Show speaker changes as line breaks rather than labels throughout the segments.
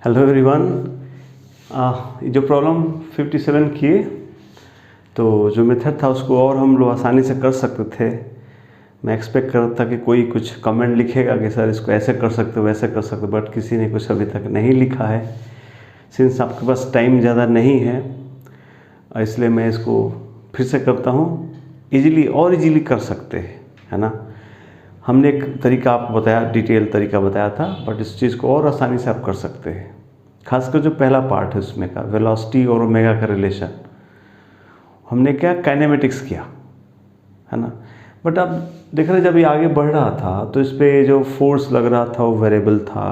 Hello everyone. जो problem 57 की है, तो जो मेथड था उसको और हम लोग आसानी से कर सकते थे। मैं एक्सपेक्ट कर रहा था कि कोई कुछ कमेंट लिखेगा कि सर इसको ऐसे कर सकते हो वैसे कर सकते हो, बट किसी ने कुछ अभी तक नहीं लिखा है। सिंस आपके पास टाइम ज़्यादा नहीं है, इसलिए मैं इसको फिर से करता हूँ। इजीली कर सकते हैं, है ना। हमने एक तरीका आपको बताया, डिटेल तरीका बताया था, बट इस चीज़ को और आसानी से आप कर सकते हैं। खासकर जो पहला पार्ट है उसमें का वेलोसिटी और ओमेगा का रिलेशन, हमने क्या काइनेमेटिक्स किया, है ना। बट अब देख रहे जब ये आगे बढ़ रहा था तो इस पर जो फोर्स लग रहा था वो वेरिएबल था।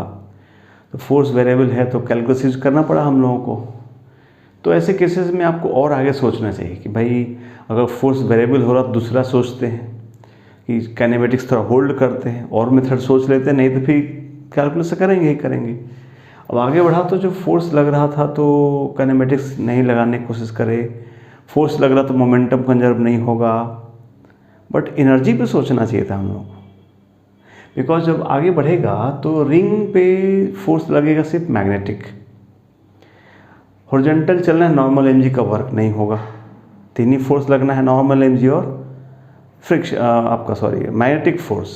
तो फोर्स वेरिएबल है तो कैलकुलस यूज करना पड़ा हम लोगों को। तो ऐसे केसेस में आपको और आगे सोचना चाहिए कि भाई अगर फोर्स वेरिएबल हो रहा तो दूसरा सोचते हैं कि काइनेमेटिक्स थोड़ा होल्ड करते हैं और मेथड सोच लेते हैं, नहीं तो फिर कैलकुलस से करेंगे ही करेंगे। अब आगे बढ़ा तो जो फोर्स लग रहा था तो काइनेमेटिक्स नहीं लगाने की कोशिश करे। फोर्स लग रहा तो मोमेंटम कंजर्व नहीं होगा, बट एनर्जी पे सोचना चाहिए था हम लोग को। बिकॉज जब आगे बढ़ेगा तो रिंग पे फोर्स लगेगा सिर्फ मैग्नेटिक। हॉरिजॉन्टल चलना है, नॉर्मल एमजी का वर्क नहीं होगा। तीन ही फोर्स लगना है, नॉर्मल एमजी और मैग्नेटिक फोर्स।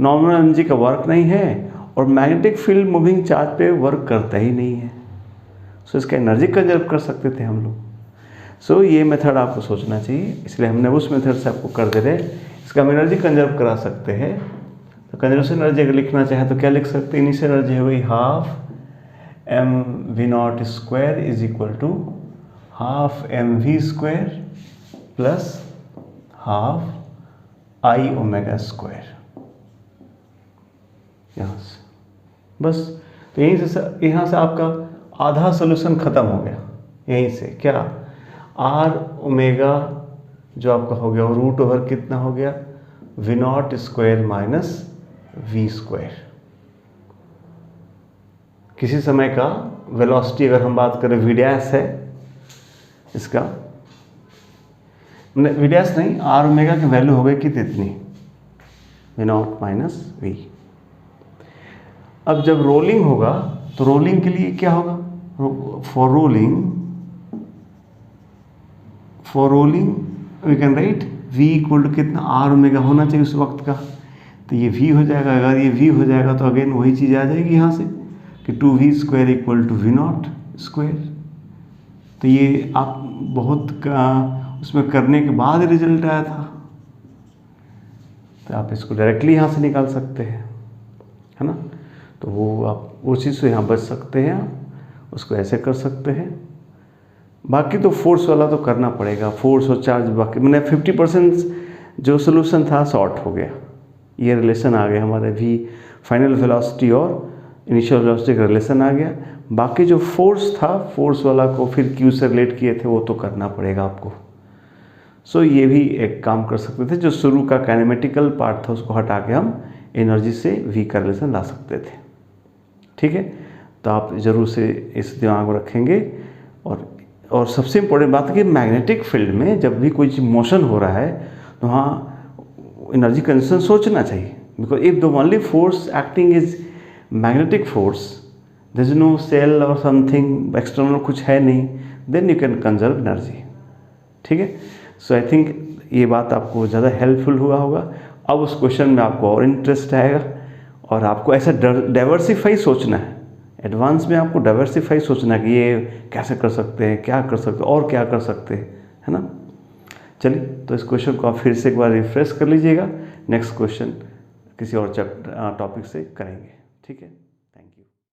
नॉर्मल एनर्जी का वर्क नहीं है और मैग्नेटिक फील्ड मूविंग चार्ज पे वर्क करता ही नहीं है। सो इसका एनर्जी कंजर्व कर सकते थे हम लोग। सो ये मेथड आपको सोचना चाहिए, इसलिए हमने उस मेथड से आपको कर दे रहे। इसका हम एनर्जी कंजर्व करा सकते हैं। तो कंजर्वेशन एनर्जी अगर लिखना चाहे तो क्या लिख सकते हैं। इनिशियल एनर्जी हो गई half mv0 square is equal to half mv square plus half I omega square. यहाँ से बस, तो यहाँ से आपका आधा सोल्यूशन ख़त्म हो गया। यहीं से क्या आर ओमेगा जो आपका हो गया वो रूट ओवर कितना हो गया v0 square minus v square. किसी समय का वेलोसिटी अगर हम बात करें v डैश है, इसका v डैश नहीं, आर ओमेगा की वैल्यू हो गई कितनी v0 माइनस v। अब जब रोलिंग होगा तो रोलिंग के लिए क्या होगा, for rolling we can write v equal to कितना आर ओमेगा होना चाहिए उस वक्त का। तो ये v हो जाएगा, अगर ये v हो जाएगा तो अगेन वही चीज़ आ जाएगी यहाँ से कि 2v square equal to v0 square. तो ये आप बहुत उसमें करने के बाद रिजल्ट आया था, तो आप इसको डायरेक्टली यहाँ से निकाल सकते हैं, है ना। तो वो आप वो चीज़ से यहाँ बच सकते हैं, आप उसको ऐसे कर सकते हैं। बाकी तो फोर्स वाला तो करना पड़ेगा, फोर्स और चार्ज। बाकी मैंने 50% जो सोल्यूशन था शॉर्ट हो गया। ये रिलेशन आ गया हमारे भी फाइनल वेलोसिटी और इनिशियल वेलोसिटी का रिलेशन आ गया। बाकी जो फोर्स था, फोर्स वाला को फिर क्यू से रिलेट किए थे, वो तो करना पड़ेगा आपको। सो ये भी एक काम कर सकते थे, जो शुरू का काइनेमेटिकल पार्ट था उसको हटा के हम एनर्जी से वी का रिलेशन ला सकते थे। ठीक है, तो आप ज़रूर से इस दिमाग में रखेंगे। और सबसे इम्पोर्टेंट बात है कि मैग्नेटिक फील्ड में जब भी कोई मोशन हो रहा है तो वहाँ एनर्जी कंजर्वेशन सोचना चाहिए। Because if the only force acting is magnetic force, there is no cell और समथिंग एक्सटर्नल कुछ है नहीं, then you can conserve energy. ठीक है, सो आई थिंक ये बात आपको ज़्यादा हेल्पफुल हुआ होगा। अब उस क्वेश्चन में आपको और इंटरेस्ट आएगा और आपको ऐसा डाइवर्सिफाई सोचना है। एडवांस में आपको डाइवर्सिफाई सोचना है कि ये कैसे कर सकते हैं, क्या कर सकते हैं और क्या कर सकते हैं, है ना। चलिए, तो इस क्वेश्चन को आप फिर से एक बार रिफ्रेश कर लीजिएगा। नेक्स्ट क्वेश्चन किसी और टॉपिक से करेंगे। ठीक है।